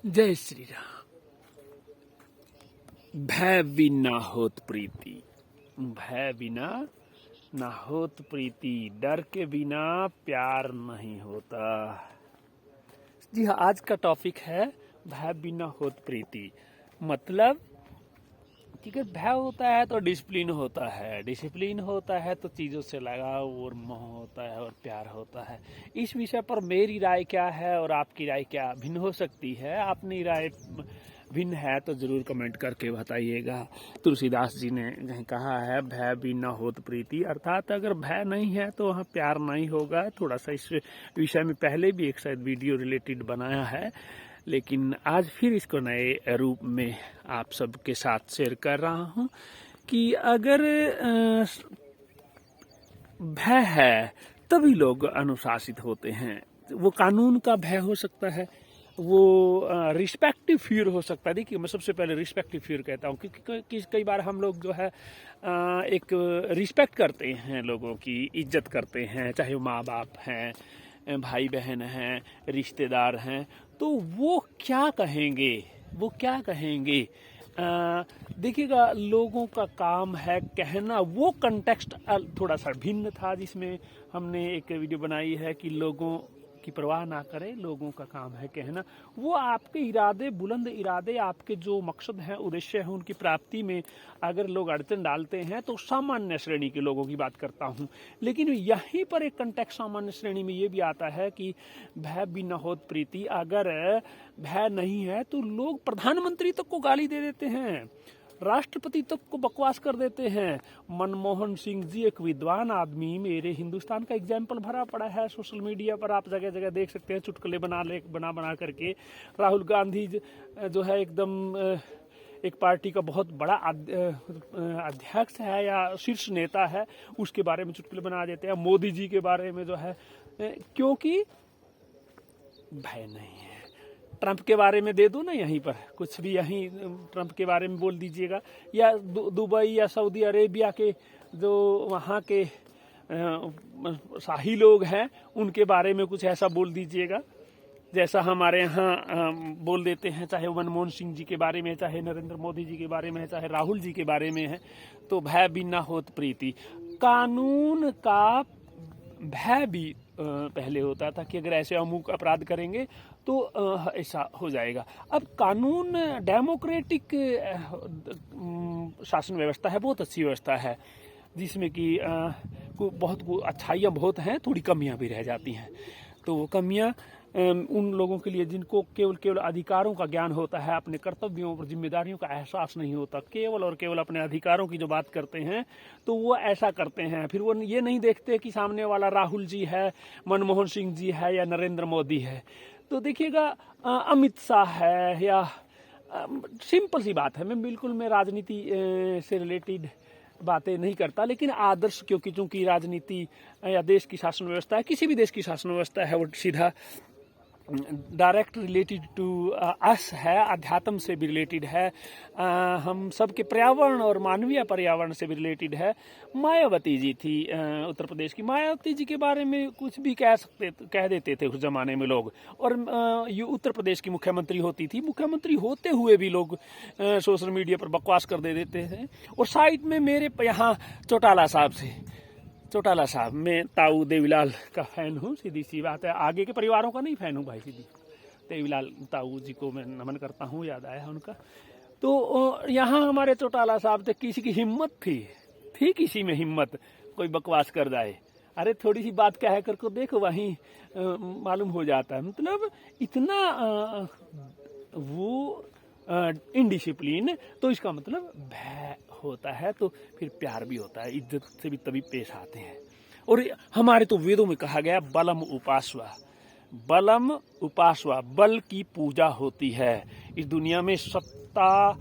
जय श्री राम। भय बिना होत प्रीति, भय बिना ना होत प्रीति, डर के बिना प्यार नहीं होता। जी हाँ, आज का टॉपिक है भय बिना होत प्रीति। मतलब कि अगर भय होता है तो डिसिप्लिन होता है, डिसिप्लिन होता है तो चीज़ों से लगाव और मोह होता है और प्यार होता है। इस विषय पर मेरी राय क्या है और आपकी राय क्या भिन्न हो सकती है? अपनी राय भिन्न है तो ज़रूर कमेंट करके बताइएगा। तुलसीदास जी ने कहीं कहा है, भय बिना होत प्रीति, अर्थात अगर भय नहीं है तो वहाँ प्यार नहीं होगा। थोड़ा सा इस विषय में पहले भी एक शायद वीडियो रिलेटेड बनाया है, लेकिन आज फिर इसको नए रूप में आप सबके साथ शेयर कर रहा हूँ कि अगर भय है तभी लोग अनुशासित होते हैं। वो कानून का भय हो सकता है, वो रिस्पेक्टिव फियर हो सकता है। देखिए, मैं सबसे पहले रिस्पेक्टिव फियर कहता हूँ क्योंकि कई बार हम लोग जो है एक रिस्पेक्ट करते हैं, लोगों की इज्जत करते हैं, चाहे वो माँ बाप हैं, भाई बहन हैं, रिश्तेदार हैं, तो वो क्या कहेंगे, वो क्या कहेंगे। देखिएगा, लोगों का काम है कहना। वो कंटेक्स्ट थोड़ा सा भिन्न था जिसमें हमने एक वीडियो बनाई है कि लोगों की परवाह ना करें, लोगों का काम है कहना। वो आपके इरादे, बुलंद इरादे, आपके जो मकसद हैं, उद्देश्य हैं, उनकी प्राप्ति में अगर लोग अड़चन डालते हैं तो सामान्य श्रेणी के लोगों की बात करता हूँ। लेकिन यहीं पर एक कंटेक्स्ट सामान्य श्रेणी में ये भी आता है कि भय बिना होत प्रीति। अगर भय नहीं है तो लोग प्रधानमंत्री तक को गाली दे देते हैं, राष्ट्रपति तक को बकवास कर देते हैं। मनमोहन सिंह जी एक विद्वान आदमी, मेरे हिंदुस्तान का एग्जाम्पल भरा पड़ा है सोशल मीडिया पर, आप जगह जगह देख सकते हैं, चुटकुले बना करके। राहुल गांधी जो है एकदम एक पार्टी का बहुत बड़ा अध्यक्ष है या शीर्ष नेता है, उसके बारे में चुटकुले बना देते हैं। मोदी जी के बारे में जो है, क्योंकि भय नहीं है। ट्रंप के बारे में दे दो ना, यहीं पर कुछ भी यहीं ट्रंप के बारे में बोल दीजिएगा, या दुबई या सऊदी अरेबिया के जो वहाँ के शाही लोग हैं उनके बारे में कुछ ऐसा बोल दीजिएगा जैसा हमारे यहाँ बोल देते हैं, चाहे मनमोहन सिंह जी के बारे में, चाहे नरेंद्र मोदी जी के बारे में, चाहे राहुल जी के बारे में है। तो भय बिना होत प्रीति। कानून का भय भी पहले होता था कि अगर ऐसे अमुक अपराध करेंगे तो ऐसा हो जाएगा। अब कानून डेमोक्रेटिक शासन व्यवस्था है, बहुत अच्छी व्यवस्था है, जिसमें कि बहुत अच्छाइयाँ बहुत हैं, थोड़ी कमियां भी रह जाती हैं। तो वो कमियां उन लोगों के लिए जिनको केवल अधिकारों का ज्ञान होता है, अपने कर्तव्यों और जिम्मेदारियों का एहसास नहीं होता, केवल और केवल अपने अधिकारों की जो बात करते हैं तो वो ऐसा करते हैं। फिर वो ये नहीं देखते कि सामने वाला राहुल जी है, मनमोहन सिंह जी है या नरेंद्र मोदी है। तो देखिएगा, अमित शाह है, या सिंपल सी बात है, मैं राजनीति से रिलेटेड बातें नहीं करता, लेकिन आदर्श, क्योंकि चूंकि राजनीति या देश की शासन व्यवस्था है, किसी भी देश की शासन व्यवस्था है, वो सीधा डायरेक्ट रिलेटेड टू अस है, अध्यात्म से भी रिलेटेड है, हम सबके पर्यावरण और मानवीय पर्यावरण से भी रिलेटेड है। मायावती जी थी उत्तर प्रदेश की, मायावती जी के बारे में कुछ भी कह देते थे उस जमाने में लोग, और ये उत्तर प्रदेश की मुख्यमंत्री होती थी, मुख्यमंत्री होते हुए भी लोग सोशल मीडिया पर बकवास कर देते थे। और साइड में मेरे यहाँ चौटाला साहब, मैं ताऊ देवीलाल का फैन हूँ, सीधी सी बात है, आगे के परिवारों का नहीं फैन हूँ भाई, सीधी देवीलाल ताऊ जी को मैं नमन करता हूँ, याद आया उनका। तो यहाँ हमारे चौटाला साहब थे, किसी की हिम्मत थी किसी में हिम्मत, कोई बकवास कर जाए, अरे थोड़ी सी बात कह करके देखो, वहीं मालूम हो जाता है। मतलब इतना वो इनडिसिप्लिन। तो इसका मतलब भय होता है तो फिर प्यार भी होता है, इज्जत से भी तभी पेश आते हैं। और हमारे तो वेदों में कहा गया, बलम उपासवा, बल की पूजा होती है। इस दुनिया में सत्ता